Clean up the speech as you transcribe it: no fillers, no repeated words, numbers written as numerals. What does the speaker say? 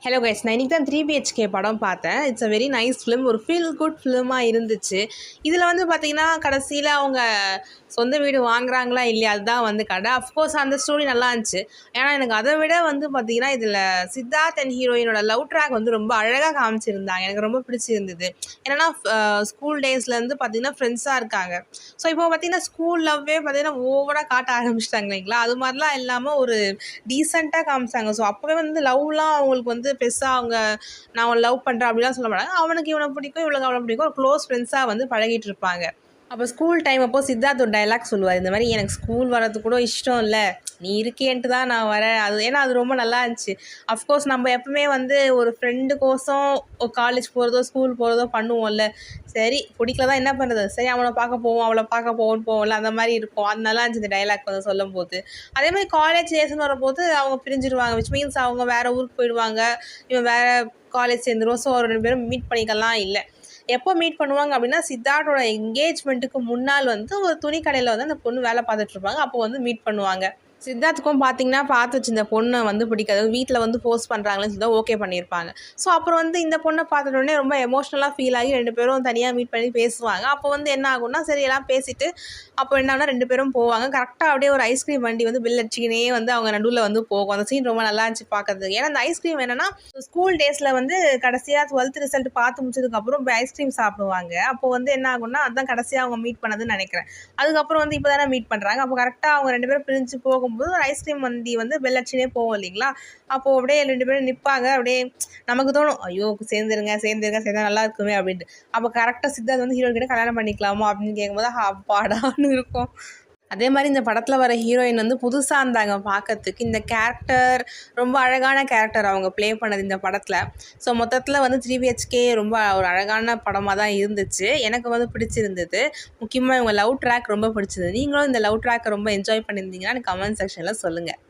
Hello guys, நான் இன்றைக்கி தான் 3BHK படம் பார்த்தேன். It's a very nice film. ஒரு ஃபீல் குட் ஃபிலிமாக இருந்துச்சு. இதில் வந்து பார்த்திங்கன்னா கடைசியில் அவங்க சொந்த வீடு வாங்குறாங்களா இல்லையா, அதுதான் வந்து கதை. அஃப்கோர்ஸ் அந்த ஸ்டோரி நல்லா இருந்துச்சு. ஏன்னா எனக்கு அதை விட வந்து பார்த்திங்கன்னா இதில் சித்தார்த் அண்ட் ஹீரோயினோட லவ் ட்ராக் வந்து ரொம்ப அழகாக காமிச்சிருந்தாங்க. எனக்கு ரொம்ப பிடிச்சிருந்தது. ஏன்னா ஸ்கூல் டேஸ்லேருந்து பார்த்திங்கன்னா ஃப்ரெண்ட்ஸாக இருக்காங்க. ஸோ இப்போ பார்த்திங்கன்னா ஸ்கூல் லவ்வே பார்த்திங்கன்னா ஓவராக காட்ட ஆரம்பிச்சிட்டாங்க இல்லைங்களா. அது மாதிரிலாம் இல்லாமல் ஒரு டீசெண்டாக காமிச்சாங்க. ஸோ அப்போவே வந்து லவ்லாம் அவங்களுக்கு வந்து பெருசாக நான் அவன் லவ் பண்ணுறேன் அப்படிலாம் சொல்ல மாட்டாங்க. அவனுக்கு இவனை பிடிக்கும், இவளுக்கு அவனை பிடிக்கும், ஒரு க்ளோஸ் ஃப்ரெண்ட்ஸாக வந்து பழகிட்டு இருப்பாங்க. அப்போ ஸ்கூல் டைம் அப்போ சித்தார்த் ஒரு டைலாக் சொல்லுவார், இந்த மாதிரி எனக்கு ஸ்கூல் வரது கூட இஷ்டம் இல்லை, நீ இருக்கேன்ட்டு தான் நான் வரேன். ஏன்னா அது ரொம்ப நல்லா இருந்துச்சு. அஃப்கோர்ஸ் நம்ம எப்பவுமே வந்து ஒரு ஃப்ரெண்டுக்கோசம் காலேஜ் போகிறதோ ஸ்கூல் போகிறதோ பண்ணுவோம்ல. சரி பிடிக்கல தான் என்ன பண்ணுறது, சரி அவனை பார்க்க போவோம் அவளை பார்க்க போவோம்ல, அந்த மாதிரி இருக்கும். அது நல்லா இருந்துச்சு இந்த டைலாக் வந்து சொல்லும் போது. அதே மாதிரி காலேஜ் டேஸ்ன்னு வரும்போது அவங்க பிரிஞ்சிடுவாங்க, விச் மீன்ஸ் அவங்க வேறு ஊருக்கு போயிடுவாங்க, இவன் வேறு காலேஜ் சேர்ந்துருவோம். ஸோ 2 பேரும் மீட் பண்ணிக்கலாம். இல்லை, எப்போ மீட் பண்ணுவாங்க அப்படின்னா சித்தார்த்தோட என்கேஜ்மெண்ட்டுக்கு முன்னால் வந்து ஒரு துணி கடையில் வந்து அந்த பொண்ணு வேலை பார்த்துட்ருப்பாங்க. அப்போ வந்து மீட் பண்ணுவாங்க. சித்தார்த்துக்கும் பார்த்தீங்கன்னா பார்த்து வச்சு இந்த பொண்ணை வந்து பிடிக்காது, வீட்டில் வந்து ஃபோர்ஸ் பண்ணுறாங்களேன்னு சொல்லி ஓகே பண்ணியிருப்பாங்க. ஸோ அப்புறம் வந்து இந்த பொண்ணை பார்த்துட்டோடனே ரொம்ப எமோஷ்னலாக ஃபீல் ஆகி 2 பேரும் தனியாக மீட் பண்ணி பேசுவாங்க. அப்போ வந்து என்ன ஆகும்னா சரி எல்லாம் பேசிவிட்டு அப்போ என்னன்னா 2 பேரும் போவாங்க. கரெக்டாக அப்படியே ஒரு ஐஸ்கிரீம் வண்டி வந்து பில் அடிச்சிக்கினே வந்து அவங்க நடுவில் வந்து போகும். அந்த சீன் ரொம்ப நல்லா இருந்துச்சு பார்க்கறதுக்கு. ஏன்னா அந்த ஐஸ்கிரீம் என்னென்னா ஸ்கூல் டேஸில் வந்து கடைசியாக 12th ரிசல்ட் பார்த்து முடிச்சதுக்கப்புறம் ஐஸ்கிரீம் சாப்பிடுவாங்க. அப்போ வந்து என்ன ஆகும்னா அதுதான் கடைசியாக அவங்க மீட் பண்ணதுன்னு நினைக்கிறேன். அதுக்கப்புறம் வந்து இப்போ தானே மீட் பண்ணுறாங்க. அப்போ கரெக்டாக அவங்க 2 பேரும் பிரிஞ்சு போகும்போது ஒரு ஐஸ்கிரீம் வண்டி வந்து பெல் அடிச்சுனே போவோம் இல்லைங்களா. அப்போது அப்படியே 2 பேரும் நிற்பாங்க. அப்படியே நமக்கு தோணும், ஐயோ சேர்ந்தா நல்லா இருக்குமே அப்படின்ட்டு. அப்போ கரெக்டாக சித்தார்த் வந்து ஹீரோயின் கிட்ட கல்யாணம் பண்ணிக்கலாமா அப்படின்னு கேட்கும்போது அப்பாடான்னு இருக்கும். அதே மாதிரி இந்த படத்தில் வர ஹீரோயின் வந்து புதுசாக இருந்தாங்க பார்க்கறதுக்கு. இந்த கேரக்டர் ரொம்ப அழகான கேரக்டர் அவங்க ப்ளே பண்ணது இந்த படத்தில். ஸோ மொத்தத்தில் வந்து 3BHK ரொம்ப ஒரு அழகான படமாக தான் இருந்துச்சு. எனக்கு வந்து பிடிச்சிருந்தது. முக்கியமாக இவங்க லவ் ட்ராக் ரொம்ப பிடிச்சிருந்தது. நீங்களும் இந்த லவ் ட்ராக்கை ரொம்ப என்ஜாய் பண்ணியிருந்தீங்கன்னா எனக்கு கமெண்ட் செக்ஷனில் சொல்லுங்கள்.